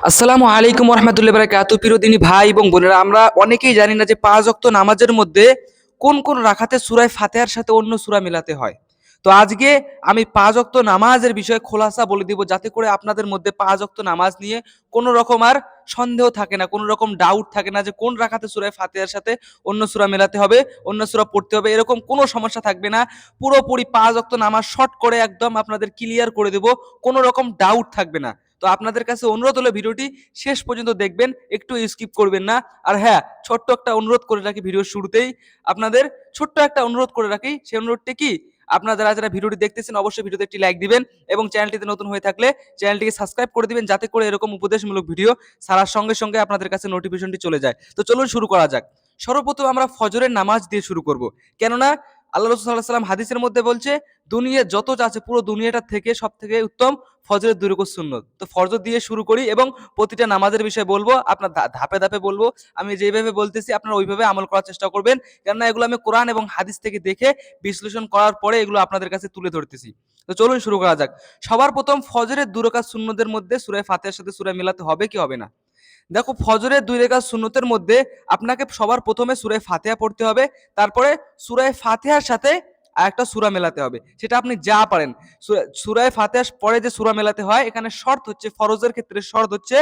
আসসালামু আলাইকুম রহমতুল্লাহ বারাকাতুহু। প্রিয় দিনী ভাই এবং বোনেরা, আমরা অনেকেই জানি না যে পাঁচ ওয়াক্ত নামাজের মধ্যে কোন কোন রাকাতে সূরা ফাতিহার সাথে অন্য সূরা মিলাতে হয়। তো আজকে আমি পাঁচ ওয়াক্ত নামাজের বিষয়ে খোলাসা বলে দিব, যাতে করে আপনাদের মধ্যে পাঁচ ওয়াক্ত নামাজ নিয়ে কোনো রকম আর সন্দেহ থাকে না, কোনো রকম ডাউট থাকে না যে কোন রাকাতে সূরা ফাতিহার সাথে অন্য সূরা মেলাতে হবে, অন্য সূরা পড়তে হবে, এরকম কোনো সমস্যা থাকবে না। পুরোপুরি পাঁচ ওয়াক্ত নামাজ শর্ট করে একদম আপনাদের ক্লিয়ার করে দেব, কোনো রকম ডাউট থাকবে না। তো আপনাদের কাছে অনুরোধ হলো ভিডিওটি শেষ পর্যন্ত দেখবেন, একটু স্কিপ করবেন না। আর হ্যাঁ, ছোট্ট একটা অনুরোধ করে রাখি ভিডিওর শুরুতেই, আপনাদের ছোট্ট একটা অনুরোধ করে রাখি। সেই অনুরোধটি কি, আপনারা যারা যারা ভিডিওটি দেখতেছেন অবশ্যই ভিডিওতে একটি লাইক দিবেন এবং চ্যানেলটিতে নতুন হয়ে থাকলে চ্যানেলটিকে সাবস্ক্রাইব করে দিবেন, যাতে করে এরকম উপদেশমূলক ভিডিও ছাড়ার সঙ্গে সঙ্গে আপনাদের কাছে নোটিফিকেশনটি চলে যায়। তো চলুন শুরু করা যাক। সর্বপ্রথম আমরা ফজরের নামাজ দিয়ে শুরু করব, কেননা আল্লাহ রাসূল সাল্লাল্লাহু আলাইহি ওয়াসাল্লাম হাদিসের মধ্যে বলছে, দুনিয়া যত আছে পুরো দুনিয়াটা থেকে সব থেকে উত্তম ফজরের 2 রাকাত সুন্নত। তো ফজর দিয়ে শুরু করি এবং প্রতিটা নামাজের বিষয়ে বলবো, আপনার ধাপে ধাপে বলবো। আমি যেভাবে বলতেছি আপনারা ওইভাবে আমল করার চেষ্টা করবেন, কেননা এগুলো আমি কোরআন এবং হাদিস থেকে দেখে বিশ্লেষণ করার পরে এগুলো আপনাদের কাছে তুলে ধরতেছি। তো চলুন শুরু করা যাক। সবার প্রথম ফজরের 2 রাকাত সুন্নতের মধ্যে সূরা ফাতিহার সাথে সূরা মিলাতে হবে কি হবে না? দেখো, ফজরের 2 রাকাত সুন্নতের মধ্যে আপনাকে সবার প্রথমে সূরা ফাতিহা পড়তে হবে, তারপরে সূরা ফাতিহার সাথে আরেকটা সূরা মেলাতে হবে। সেটা আপনি যা পারেন। সূরা ফাতিহার পরে যে সূরা মেলাতে হয়, এখানে শর্ত হচ্ছে, ফরজের ক্ষেত্রে শর্ত হচ্ছে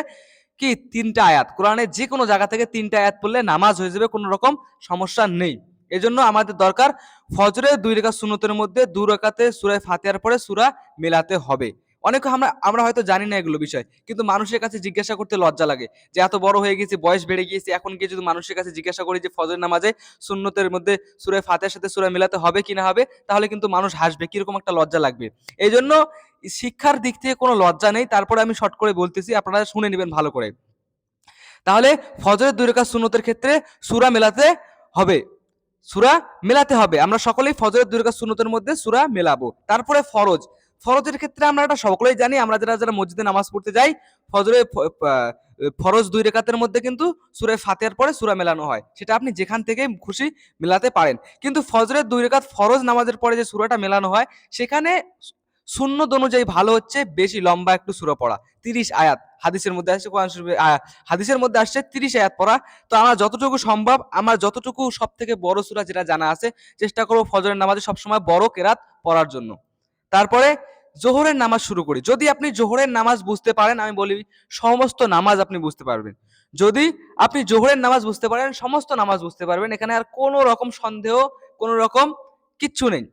কি, 3টা আয়াত। কোরআনের যে কোনো জায়গা থেকে 3টা আয়াত পড়লে নামাজ হয়ে যাবে, কোনো রকম সমস্যা নেই। এজন্য আমাদের দরকার ফজরের 2 রাকাত সুন্নতের মধ্যে 2 রাকাতে সূরা ফাতিহার পরে সূরা মেলাতে হবে। অনেকে আমরা আমরা হয়তো জানি না এগুলো বিষয়, কিন্তু মানুষের কাছে জিজ্ঞাসা করতে লজ্জা লাগে যে এত বড় হয়ে গেছি, বয়স বেড়ে গিয়েছে, এখন গিয়ে যদি মানুষের কাছে জিজ্ঞাসা করি যে ফজর নামাজে সুন্নতের মধ্যে সূরা ফাতিহার সাথে সূরা মিলাতে হবে কি না হবে, তাহলে কিন্তু মানুষ হাসবে, কিরকম একটা লজ্জা লাগবে। এই জন্য শিক্ষার দিক থেকে কোনো লজ্জা নেই। তারপরে আমি শর্ট করে বলতেছি, আপনারা শুনে নেবেন ভালো করে। তাহলে ফজরের 2 রাকাত সুন্নতের ক্ষেত্রে সূরা মেলাতে হবে, সূরা মেলাতে হবে। আমরা সকলেই ফজরের 2 রাকাত সুন্নতের মধ্যে সূরা মেলাবো। তারপরে ফরজ। ফরজের ক্ষেত্রে আমরা এটা সকলেই জানি, আমরা যারা যারা মসজিদে নামাজ পড়তে যাই, ফজরের ফরজ 2 রাকাতের মধ্যে কিন্তু সূরা ফাতিহার পরে সূরা মেলানো হয়। সেটা আপনি যেখান থেকে খুশি মেলাতে পারেন। কিন্তু ফজরের 2 রাকাত ফরজ নামাজের পরে যে সূরাটা মেলানো হয়, সেখানে সুন্নত অনুযায়ী ভালো হচ্ছে বেশি লম্বা একটু সূরা পড়া। 30 আয়াত হাদিসের মধ্যে আসছে, কোরআন শরীফে হাদিসের মধ্যে আসছে 30 আয়াত পড়া। তো আমার যতটুকু সম্ভব, আমার যতটুকু সবথেকে বড় সূরা যেটা জানা আছে, চেষ্টা করব ফজরের নামাজে সবসময় বড় কেরাত পড়ার জন্য। তারপরে জোহরের নামাজ শুরু করি। যদি আপনি জোহরের নামাজ বুঝতে পারেন, আমি বলি সমস্ত নামাজ আপনি বুঝতে পারবেন। যদি আপনি জোহরের নামাজ বুঝতে পারেন, সমস্ত নামাজ বুঝতে পারবেন। এখানে আর কোনো রকম সন্দেহ, কোনো রকম কিচ্ছু নেই।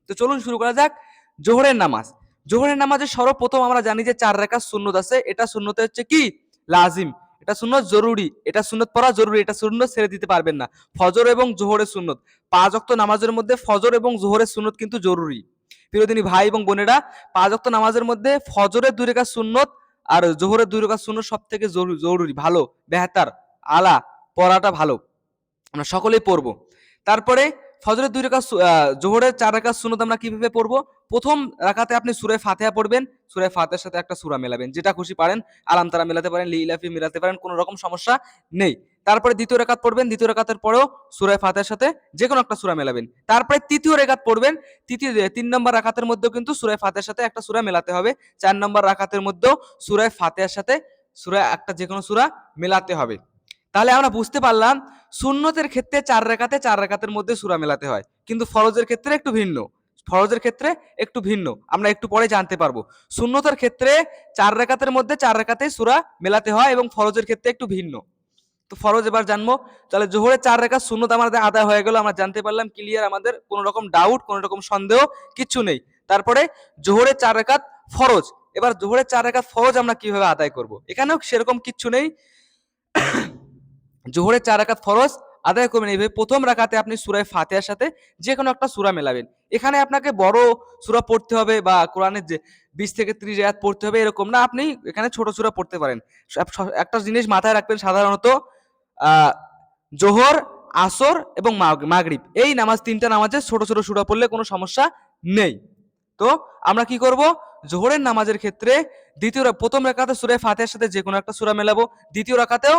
তো চলুন শুরু করা যাক। জোহরের নামাজ। জোহরের নামাজের সর্বপ্রথম আমরা জানি যে 4 রাকাত সুন্নত আছে। এটা সুন্নতে হচ্ছে কি, লাজিম। এটা সুন্নত জরুরি, এটা সুন্নত পড়া জরুরি, এটা সুন্নত ছেড়ে দিতে পারবেন না। ফজর এবং জোহরের সুন্নত, 5 ওয়াক্ত নামাজের মধ্যে ফজর এবং জোহরের সুন্নত কিন্তু জরুরি। প্রিয়দিনী ভাই এবং বোনেরা, 5 ওয়াক্ত নামাজের মধ্যে ফজরের 2 রাকাত সুন্নত আর জোহরের 2 রাকাত সুন্নত সবথেকে জরুরি, ভালো, বেহতার, আলা, পড়াটা ভালো, আমরা সকলেই পড়বো। তারপরে ফজরের 2 রাকাত জোহরের 4 রাকাত সুন্নত আমরা কিভাবে পড়বো? প্রথম রাকাতে আপনি সূরা ফাতিহা পড়বেন, সূরা ফাতিহার সাথে একটা সূরা মেলাবেন, যেটা খুশি পারেন। আলাম তারা মেলাতে পারেন, লিইলাফি মেলাতে পারেন, কোনো রকম সমস্যা নেই। তারপরে দ্বিতীয় রাকাত পড়বেন, দ্বিতীয় রাকাতের পরেও সূরা ফাতিহার সাথে যেকোনো একটা সূরা মেলাবেন। তারপরে তৃতীয় রাকাত পড়বেন, 3 নম্বর রাকাতের মধ্যেও কিন্তু সূরা ফাতিহার সাথে একটা সূরা মেলাতে হবে। 4 নম্বর রাকাতের মধ্যেও সূরা ফাতিহার সাথে সূরা একটা যেকোনো সূরা মেলাতে হবে। তাহলে আমরা বুঝতে পারলাম সুন্নতের ক্ষেত্রে 4 রাকাতে 4 রাকাতের মধ্যে সূরা মেলাতে হয়, কিন্তু ফরজের ক্ষেত্রে একটু ভিন্ন। ফরজের ক্ষেত্রে একটু ভিন্ন, আমরা একটু পরে জানতে পারবো। সুন্নতের ক্ষেত্রে 4 রাকাতের মধ্যে 4 রাকাতে সূরা মেলাতে হয় এবং ফরজের ক্ষেত্রে একটু ভিন্ন। তো ফরজ এবার জানবো। তাহলে জোহরের 4 রাকাত সুন্নত আমাদের আদায় হয়ে গেল, আমরা জানতে পারলাম ক্লিয়ার, আমাদের কোনো রকম ডাউট, কোনো রকম সন্দেহ কিচ্ছু নেই। তারপরে জোহরের 4 রাকাত ফরজ। এবার জোহরের 4 রাকাত ফরজ আমরা কিভাবে আদায় করব? এখানেও সেরকম কিচ্ছু নেই। জোহরের 4 রাকাত ফরজ আদায় করবেন এইভাবে। প্রথম রাকাতে আপনি সূরা ফাতিহার সাথে যে কোনো একটা সূরা মেলাবেন। এখানে আপনাকে বড় সূরা পড়তে হবে বা কোরআনের যে 20 থেকে 30 আয়াত পড়তে হবে এরকম না, আপনি এখানে ছোট সূরা পড়তে পারেন। একটা জিনিস মাথায় রাখবেন, সাধারণত জোহর, আসর এবং মাগরিব, এই নামাজ 3টা নামাজে ছোট ছোট সূরা পড়লে কোনো সমস্যা নেই। তো আমরা কি করব? জোহরের নামাজের ক্ষেত্রে প্রথম রাকাতে সূরা ফাতিহার সাথে যে কোনো একটা সূরা মেলাবো, দ্বিতীয় রাকাতেও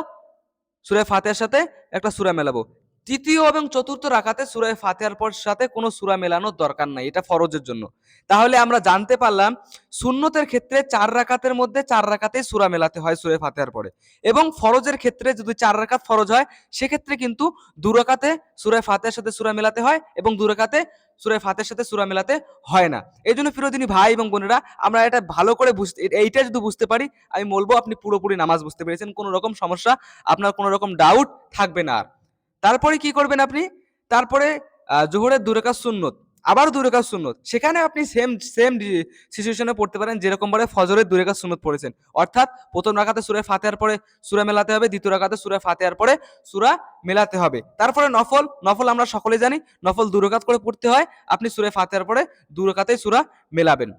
সূরা ফাতিহার সাথে একটা সূরা মেলাবো। তৃতীয় এবং চতুর্থ রাকাতে সূরা ফাতিহার পর সাথে কোনো সূরা মেলানোর দরকার নাই, এটা ফরজের জন্য। তাহলে আমরা জানতে পারলাম সুন্নতের ক্ষেত্রে 4 রাকাতের মধ্যে 4 রাকাতেই সূরা মেলাতে হয় সূরা ফাতিহার পরে, এবং ফরজের ক্ষেত্রে যদি 4 রাকাত ফরজ হয় সেক্ষেত্রে কিন্তু 2 রাকাতে সূরা ফাতিহার সাথে সূরা মেলাতে হয় এবং 2 রাকাতে সূরা ফাতিহার সাথে সূরা মেলাতে হয় না। এই জন্য প্রিয়দিনী ভাই এবং বোনেরা, আমরা এটা ভালো করে এইটা যদি বুঝতে পারি, আমি বলবো আপনি পুরোপুরি নামাজ বুঝতে পেরেছেন, কোনো রকম সমস্যা, আপনার কোনো রকম ডাউট থাকবে না আর। তারপরে কি করবেন আপনি, তারপরে জোহরের 2 রাকাত সুন্নত, আবার 2 রাকাত সুন্নত, সেখানে আপনি সেম সেম সিচুয়েশনে পড়তে পারেন যেরকম ভাবে ফজরের 2 রাকাত সুন্নত পড়েছেন। অর্থাৎ প্রথম রাকাতে সূরা ফাতিহার পরে সূরা মেলাতে হবে, দ্বিতীয় রাকাতে সূরা ফাতিহার পরে সূরা মেলাতে হবে। তারপরে নফল, নফল আমরা সকলে জানি নফল 2 রাকাত করে পড়তে হয়, আপনি সূরা ফাতিহার পরে 2 রাকাতেই সূরা মেলাবেন।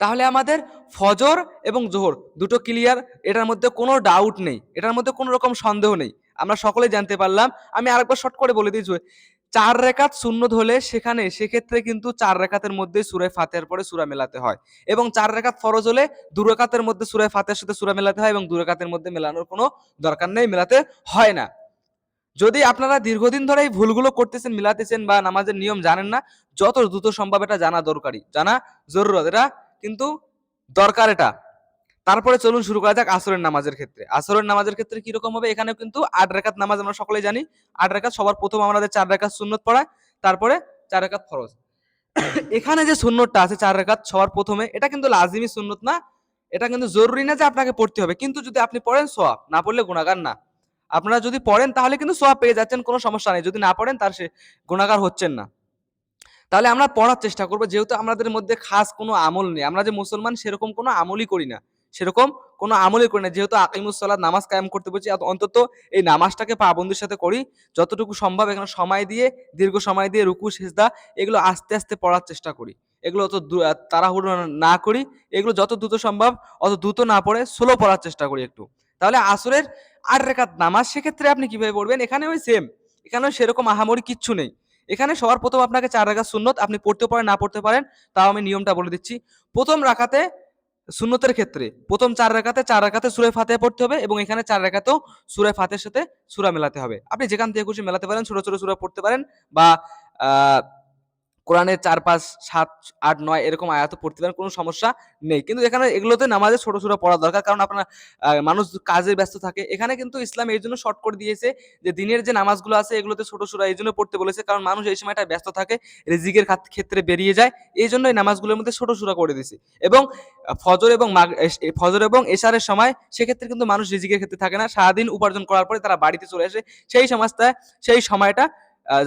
তাহলে আমাদের ফজর এবং জোহর দুটো ক্লিয়ার, এটার মধ্যে কোনো ডাউট নেই, এটার মধ্যে কোনো রকম সন্দেহ নেই, আমরা সকলে জানতে পারলাম। আমি আরেকবার শর্ট করে বলে দিয়েছি, 4 রাকাত সুন্নত হলে সেক্ষেত্রে কিন্তু 4 রাকাতের মধ্যে সূরা ফাতিহার পরে সূরা মেলাতে হয়, এবং 4 রাকাত ফরজ হলে 2 রাকাতের মধ্যে সূরা ফাতিহার সাথে সূরা মেলাতে হয়, এবং 2 রাকাতের মধ্যে মেলানোর কোনো দরকার নেই, মেলাতে হয় না। যদি আপনারা দীর্ঘদিন ধরে এই ভুলগুলো করতেছেন, মিলাতেছেন বা নামাজের নিয়ম জানেন না, যত দ্রুত সম্ভব এটা জানা দরকারি, জানা জরুরত, এটা কিন্তু দরকার এটা। তারপরে চলুন শুরু করা যাক আসরের নামাজের ক্ষেত্রে। আসরের নামাজের ক্ষেত্রে কি রকম হবে, এখানেও কিন্তু 8 রাকাত নামাজ আমরা সকলেই জানি। 8 রাকাত সবার প্রথম আমাদের 4 রাকাত সুন্নত পড়ায়, তারপরে 4 রাকাত ফরজ। এখানে যে সুন্নতটা আছে 4 রাকাত সবার প্রথমে, এটা কিন্তু লাজিমি সুন্নত না, এটা কিন্তু জরুরি না যে আপনাকে পড়তে হবে, কিন্তু যদি আপনি পড়েন সওয়াব, না পড়লে গুনাহগার না। আপনারা যদি পড়েন তাহলে কিন্তু সওয়াব পেয়ে যাচ্ছেন, কোনো সমস্যা নেই, যদি না পড়েন তার সে গুনাহগার হচ্ছেন না। তাহলে আমরা পড়ার চেষ্টা করবো, যেহেতু আমাদের মধ্যে খাস কোনো আমল নেই, আমরা যে মুসলমান সেরকম কোনো আমলই করি না, সেরকম কোনো আমলই করি না, যেহেতু আকিমুস সালাত নামাজ কায়েম করতে বলছি, অন্তত এই নামাজটাকে পাবন্দির সাথে করি, যতটুকু সম্ভব এখানে সময় দিয়ে, দীর্ঘ সময় দিয়ে রুকু সিজদা এগুলো আস্তে আস্তে পড়ার চেষ্টা করি, এগুলো অত তাড়াহুড়ো না করি, এগুলো যত দ্রুত সম্ভব অত দ্রুত না পড়ে স্লো পড়ার চেষ্টা করি একটু। তাহলে আসরের 8 রাকাত নামাজ সেক্ষেত্রে আপনি কিভাবে পড়বেন, এখানে ওই সেম, এখানেও সেরকম আহামরি কিচ্ছু নেই। এখানে সবার প্রথম আপনাকে 4 রাকাত সুন্নত, আপনি পড়তে পারেন না পড়তে পারেন, তাও আমি নিয়মটা বলে দিচ্ছি। প্রথম রাকাতে সুন্নতের ক্ষেত্রে প্রথম 4 রাকাতে সূরা ফাতিহা পড়তে হবে, এবং এখানে 4 রাকাতেও সূরা ফাতিহার সাথে সূরা মেলাতে হবে। আপনি যেখান থেকে খুশি মেলাতে পারেন, ছোট ছোট সূরা পড়তে পারেন, বা আহ কোরআনের 4, 5, 7, 8, 9 এরকম আয়াত পড়তে পারেন, কোনো সমস্যা নেই। কিন্তু এখানে এগুলোতে নামাজে ছোট ছোট পড়া দরকার, কারণ আপনার মানুষ কাজে ব্যস্ত থাকে। এখানে কিন্তু ইসলাম এই জন্য শর্ট করে দিয়েছে যে দিনের যে নামাজগুলো আছে এগুলোতে ছোট সূরা এই জন্য পড়তে বলেছে, কারণ মানুষ এই সময়টা ব্যস্ত থাকে, রিজিকের ক্ষেত্রে বেরিয়ে যায়, এই জন্য এই নামাজগুলোর মধ্যে ছোট সূরা করে দিয়েছে। এবং ফজর এবং এশারের সময় সেক্ষেত্রে কিন্তু মানুষ রিজিকের ক্ষেত্রে থাকে না, সারাদিন উপার্জন করার পরে তারা বাড়িতে চলে আসে, সেই সময়টা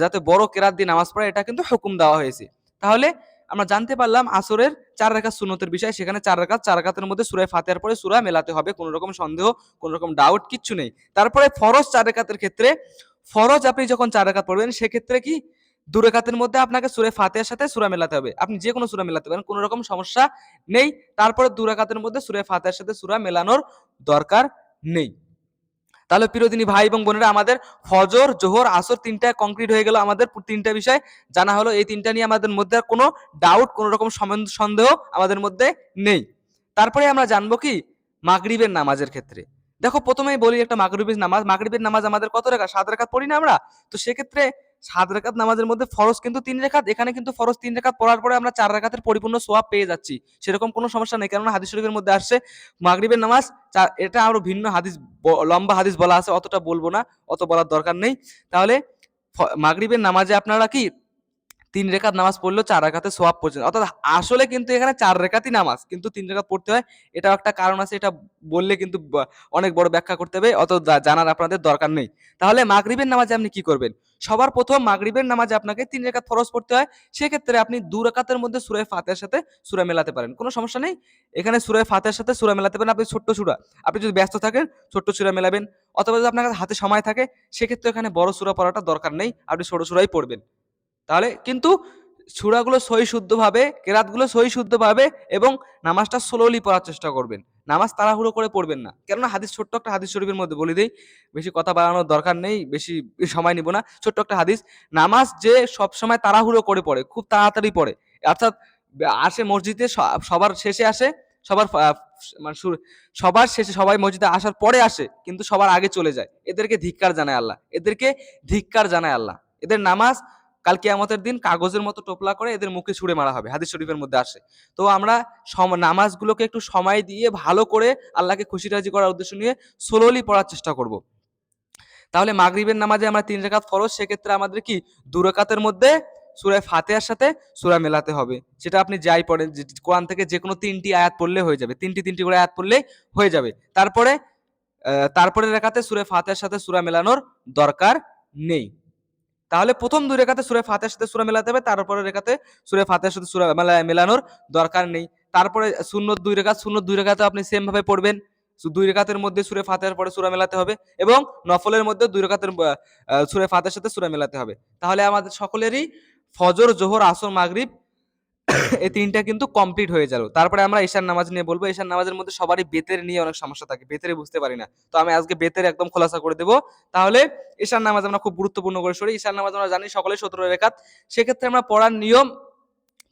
যাতে বড় কেরাত দিয়ে নামাজ পড়ে, এটা কিন্তু হুকুম দেওয়া হয়েছে। তাহলে আমরা জানতে পারলাম আসরের 4 রাকাত সুন্নতের বিষয়, সেখানে 4 রাকাতের মধ্যে সূরা ফাতিহার পরে সূরা মেলাতে হবে, কোনো রকম সন্দেহ, কোনো রকম ডাউট কিচ্ছু নেই। তারপরে ফরজ 4 রাকাতের ক্ষেত্রে, ফরজ আপনি যখন 4 রাকাত পড়বেন সেক্ষেত্রে কি 2 রাকাতের মধ্যে আপনাকে সূরা ফাতিহার সাথে সূরা মেলাতে হবে, আপনি যে কোনো সূরা মেলাতে পারেন, কোনো রকম সমস্যা নেই। তারপরে 2 রাকাতের মধ্যে সূরা ফাতিহার সাথে সূরা মেলানোর দরকার নেই। তাহলে প্রিয়দিনী ভাই এবং বোনেরা, আমাদের ফজর, জোহর, আসর তিনটা কমপ্লিট হয়ে গেল, আমাদের তিনটা বিষয় জানা হলো। এই তিনটা নিয়ে আমাদের মধ্যে কোনো ডাউট, কোনো রকম সন্দেহ আমাদের মধ্যে নেই। তারপরে আমরা জানবো কি মাগরিবের নামাজের ক্ষেত্রে। দেখো প্রথমেই বলি একটা মাগরিবের নামাজ আমাদের কত রাকাত, 7 রাকাত পড়ি না আমরা, তো সেক্ষেত্রে 7 রাকাত নামাজের মধ্যে ফরজ কিন্তু 3 রাকাত, এখানে কিন্তু ফরজ 3 রাকাত পড়ার পরে আমরা 4 রাকাতের পরিপূর্ণ সওয়াব পেয়ে যাচ্ছি, সেরকম কোনো সমস্যা নেই, কেননা হাদিস শরীফের মধ্যে আসছে মাগরিবের নামাজ, এটা আরো ভিন্ন হাদিস, লম্বা হাদিস বলা আছে, অতটা বলবো না, অত বলার দরকার নেই। তাহলে মাগরিবের নামাজে আপনারা কি 3 রাকাত নামাজ পড়লেও 4 রাকাতে সওয়াব পড়ছেন, অর্থাৎ আসলে কিন্তু এখানে 4 রাকাতই নামাজ, কিন্তু 3 রাকাত পড়তে হয়, এটাও একটা কারণ আছে, এটা বললে কিন্তু অনেক বড় ব্যাখ্যা করতে হবে, অত জানার আপনাদের দরকার নেই। তাহলে মাগরিবের নামাজে আপনি কি করবেন, সবার প্রথম মাগরিবের নামাজে আপনাকে 3 রাকাত ফরজ পড়তে হয়, সেক্ষেত্রে আপনি 2 রাকাতের মধ্যে সূরা ফাতিহার সাথে সূরা মেলাতে পারেন, কোনো সমস্যা নেই। এখানে সূরা ফাতিহার সাথে সূরা মেলাতে পারেন, আপনি ছোট্ট সূরা, আপনি যদি ব্যস্ত থাকেন ছোট্ট সূরা মেলাবেন, অথবা যদি আপনার হাতে সময় থাকে সেক্ষেত্রে এখানে বড় সূরা পড়াটা দরকার নেই, আপনি ছোট সূরাই পড়বেন। তাহলে কিন্তু সূরাগুলো সহি শুদ্ধভাবে, কেরাতগুলো সহি শুদ্ধভাবে, এবং নামাজটা স্লোলি পড়ার চেষ্টা করবেন, নামাজ তাড়াহুড়ো করে পড়বেন না, কেননা ছোট্ট একটা হাদিস শরীফের মধ্যে বলে দেই, বেশি কথা বাড়ানোর দরকার নেই, বেশি সময় নিব না, ছোট্ট একটা হাদিস, নামাজ যে সব সময় তাড়াহুড়ো করে পড়ে, খুব তাড়াতাড়ি পড়ে, অর্থাৎ আসে মসজিদে সবার শেষে আসে, মানে সবার শেষে সবাই মসজিদে আসার পরে আসে, কিন্তু সবার আগে চলে যায়। এদেরকে ধিক্কার জানায় আল্লাহ, এদেরকে ধিক্কার জানায় আল্লাহ। এদের নামাজ কাল কিয়ামতের দিন কাগজের মতো টোপলা করে এদের মুখে ছুঁড়ে মারা হবে, হাদিস শরীফের মধ্যে আসে। তো আমরা নামাজগুলোকে একটু সময় দিয়ে ভালো করে আল্লাহকে খুশি রাজি করার উদ্দেশ্য নিয়ে স্লোলি পড়ার চেষ্টা করব। তাহলে মাগরিবের নামাজে আমরা 3 রাকাত ফরজ, সেক্ষেত্রে আমাদের কি 2 রাকাতের মধ্যে সূরা ফাতিহার সাথে সূরা মেলাতে হবে। সেটা আপনি যাই পড়েন, কোরআন থেকে যে কোনো 3টি আয়াত পড়লে হয়ে যাবে, 3টি করে আয়াত পড়লেই হয়ে যাবে। তারপরে রাকাতে সূরা ফাতিহার সাথে সূরা মেলানোর দরকার নেই। তাহলে প্রথম 2 রাকাতে সূরা ফাতিহার সাথে সূরা মেলাতে হবে, তারপরে রাকাতে সূরা ফাতিহার সাথে সূরা মেলানোর দরকার নেই। তারপরে সুন্নত 2 রাকাতে আপনি সেম ভাবে পড়বেন। 2 রাকাতের মধ্যে সূরা ফাতিহার পরে সূরা মেলাতে হবে, এবং নফলের মধ্যে 2 রাকাতের সূরা ফাতিহার সাথে সূরা মেলাতে হবে। তাহলে আমাদের সকলেরই ফজর, যোহর, আসর, মাগরিব এই 3টা কিন্তু কমপ্লিট হয়ে গেল। তারপরে আমরা ঈশার নামাজ নিয়ে বলবো। ঈশার নামাজের মধ্যে সবারই বেতের নিয়ে অনেক সমস্যা থাকে, বেতের বুঝতে পারি না। তো আমি আজকে বেতের একদম খোলাসা করে দেবো। তাহলে ঈশার নামাজ আমরা খুব গুরুত্বপূর্ণ করে সরি। ঈশার নামাজ আমরা জানি সকলে 17 রাকাত। সেক্ষেত্রে আমরা পড়ার নিয়ম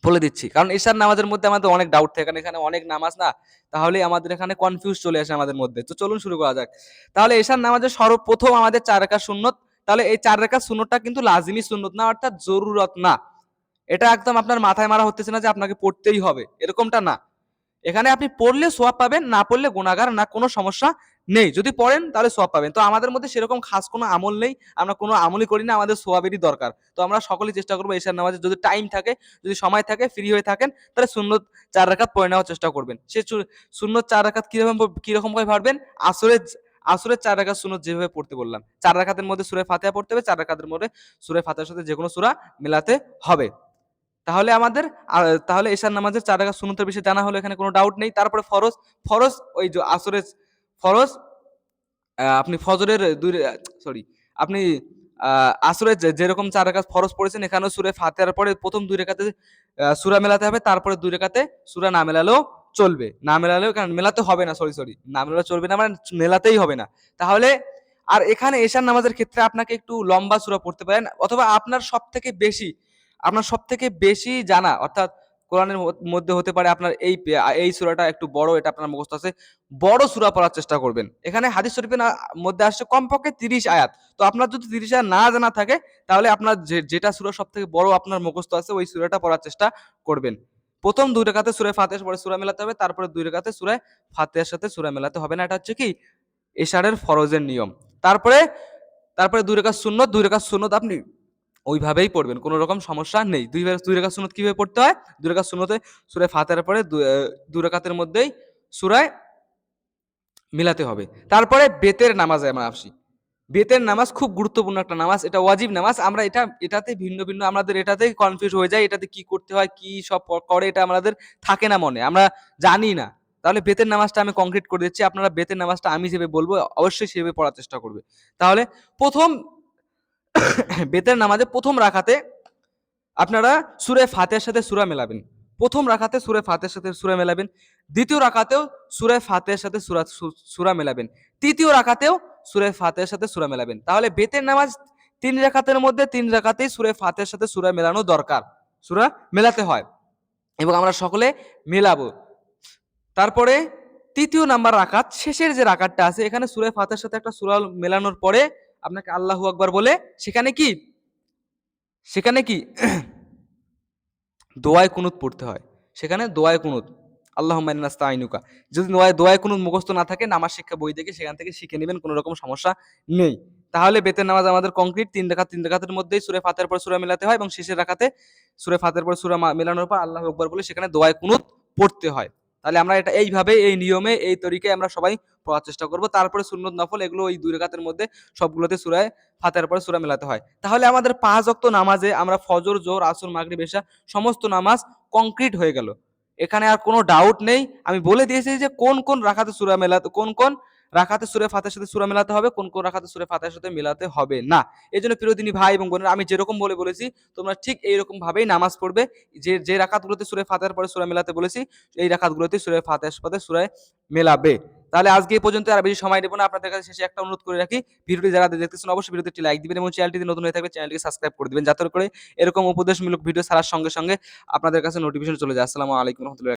বলে দিচ্ছি, কারণ ঈশার নামাজের মধ্যে আমাদের অনেক ডাউট থাকে, কারণ এখানে অনেক নামাজ না, তাহলে আমাদের এখানে কনফিউজ চলে আসে আমাদের মধ্যে। তো চলুন শুরু করা যাক। তাহলে ঈশার নামাজের সর্বপ্রথম আমাদের 4 রাকাত সুন্নত। তাহলে এই 4 রাকাত সুন্নতটা কিন্তু লাজিমি সুন্নত না, অর্থাৎ জরুরত না। এটা একদম আপনার মাথায় মারা হতেছে না যে আপনাকে পড়তেই হবে, এরকমটা না। এখানে আপনি পড়লে সোয়াব পাবেন, না পড়লে গুনাহগার, না কোনো সমস্যা নেই। যদি পড়েন তাহলে সোয়াব পাবেন। তো আমাদের মধ্যে সেরকম খাস কোনো আমল নেই, আমরা কোনো আমলই করি না, আমাদের সোয়াবেরই দরকার। তো আমরা সকলেই চেষ্টা করবো ঈশার নামাজে যদি টাইম থাকে, যদি সময় থাকে, ফ্রি হয়ে থাকেন, তাহলে সুন্নত 4 রাকাত পড়ে নেওয়ার চেষ্টা করবেন। সে সুন্নত 4 রাকাত কিরকম ভাবে পারবেন? আসরের 4 রাকাত সুন্নত যেভাবে পড়তে বললাম, 4 রাকাতের মধ্যে সূরা ফাতিহা পড়তে হবে, 4 রাকাতের মধ্যে সূরা ফাতিহার সাথে যে কোনো সূরা মেলাতে হবে। তাহলে ঈশার নামাজের 4 রাকাত সুন্নতের বিষয়ে জানা হলো, এখানে কোনো ডাউট নেই। তারপরে ফরজ ওই যে আসরের ফরজ, আপনি ফজরের আপনি আসরের যেরকম 4 রাকাত ফরজ পড়েছেন, এখানেও সূরা ফাতিহার পরে প্রথম 2 রাকাতে সূরা মেলাতে হবে, তারপরে 2 রাকাতে সূরা না মেলালেও চলবে। না মেলালেও, কারণ মেলাতে হবে না, না মেলালেও চলবে না, মানে মেলাতেই হবে না। তাহলে আর এখানে ঈশার নামাজের ক্ষেত্রে আপনাকে একটু লম্বা সূরা পড়তে পারেন, অথবা আপনার সবথেকে বেশি জানা, অর্থাৎ কোরআনের মধ্যে হতে পারে আপনার এই সূরাটা একটু বড়, এটা আপনার মুখস্থ আছে, বড় সূরা পড়ার চেষ্টা করবেন। এখানে হাদিস শরীফের মধ্যে আসছে কমপক্ষে 30 আয়াত। তো আপনার যদি 30 আয়াত না জানা থাকে, তাহলে আপনার যেটা সূরা সবথেকে বড় আপনার মুখস্থ আছে, ওই সূরাটা পড়ার চেষ্টা করবেন। প্রথম 2 রাকাতে সূরা ফাতিহার পরে সূরা মেলাতে হবে, তারপরে 2 রাকাতে সূরা ফাতিহার সাথে সূরা মেলাতে হবে না। এটা হচ্ছে কি ইশারের ফরজের নিয়ম। তারপরে 2 রাকাত সুন্নত, 2 রাকাত সুন্নত আপনি ওইভাবেই পড়বেন, কোনো রকম সমস্যা নেই। 2 রাকাত সুন্নত কিভাবে পড়তে হয়? 2 রাকাত সুন্নতে সূরা ফাতিহার পরে 2 রাকাতের মধ্যেই সূরায় মিলাতে হবে। তারপরে বেতের নামাজে আমরা আসি। বেতের নামাজ খুব গুরুত্বপূর্ণ একটা নামাজ, এটা ওয়াজিব নামাজ। আমরা এটাতে ভিন্ন আমাদের এটাতেই কনফিউজ হয়ে যায়, এটাতে কি করতে হয়, কি সব করে, এটা আমাদের থাকে না মনে, আমরা জানি না। তাহলে বেতের নামাজটা আমি কংক্রিট করে দিচ্ছি, আপনারা বেতের নামাজটা আমি যেভাবে বলবো অবশ্যই সেভাবে পড়ার চেষ্টা করবে। তাহলে প্রথম বেতের নামাজে প্রথম রাকাতে আপনারা সূরা ফাতিহার সাথে সূরা মেলাবেন। প্রথম রাকাতে সূরা ফাতিহার সাথে সূরা মেলাবেন, দ্বিতীয় রাকাতেও সূরা ফাতিহার সাথে সূরা মেলাবেন, তৃতীয় রাকাতেও সূরা ফাতিহার সাথে সূরা মেলাবেন। তাহলে বেতের নামাজ 3 রাকাতের মধ্যে 3 রাকাতেই সূরা ফাতিহার সাথে সূরা মেলানো দরকার, সূরা মেলাতে হয়, এবং আমরা সকলে মেলাবো। তারপরে তৃতীয় নাম্বার রাকাত, শেষের যে রাকাতটা আছে, এখানে সূরা ফাতিহার সাথে একটা সূরা মেলানোর পরে আপনাকে আল্লাহু আকবার বলে সেখানে কি দোয়ায়ে কুনুত পড়তে হয়। সেখানে দোয়ায়ে কুনুত, আল্লাহুম্মা ইন্না নাস্তাঈনুকা, যদি দোয়ায়ে কুনুত মুখস্থ না থাকে, নামাজ শিক্ষা বই থেকে সেখান থেকে শিখে নেবেন, কোনো রকম সমস্যা নেই। তাহলে বেতের নামাজ আমাদের কংক্রিট। 3 রাকাতের মধ্যেই সূরা ফাতিহার পর সূরা মেলাতে হয়, এবং শেষের রাকাতে সূরা ফাতিহার পর সূরা মেলানোর পর আল্লাহু আকবার বলে সেখানে দোয়ায়ে কুনুত পড়তে হয়। তাহলে আমরা এটা এইভাবে, এই নিয়মে, এই তরিকায় আমরা সবাই পড়ার চেষ্টা করব। তারপরে সুন্নত নফল এগুলো ওই 2 রাকাতের মধ্যে সবগুলোতে সূরা ফাতিহার পরে সূরা মেলাতে হয়। তাহলে আমাদের 5 ওয়াক্ত নামাজে আমরা ফজর, যোহর, আসর, মাগরিব, এশা সমস্ত নামাজ কংক্রিট হয়ে গেল। এখানে আর কোনো ডাউট নেই। আমি বলে দিয়েছি যে কোন রাকাতে সূরা মেলাতে, কোন রাকাতে সূরা ফাতিহার সাথে সূরা মেলাতে হবে, কোন রাকাতে সূরা ফাতিহার সাথে মেলাতে হবে না। এজন্য প্রিয় দিনী ভাই এবং বোনেরা, আমি যেরকম বলেছি তোমরা ঠিক এইরকম ভাবেই নামাজ পড়বে। যে রাকাতগুলোতে সূরা ফাতিহার পরে সূরা মেলাতে বলেছি, এই রাকাতগুলোতে সূরা ফাতিহার সাথে সূরা মেলাবে। তাহলে আজকে এই পর্যন্ত, আর বেশি সময় নেব না। আপনাদের কাছে শেষে একটা অনুরোধ করে রাখি, ভিডিওটি যারা দেখতেছেন অবশ্যই ভিডিওতে একটি লাইক দিবেন, এবং চ্যানেলটিতে নতুন হয়ে থাকবে চ্যানেলটিকে সাবস্ক্রাইব করে দিবেন, যাতে করে এরকম উপদেশমূলক ভিডিও ছাড়ার সঙ্গে সঙ্গে আপনাদের কাছে নোটিফিকেশন চলে যায়। আসসালামু আলাইকুম ওয়া রাহমাতুল্লাহি।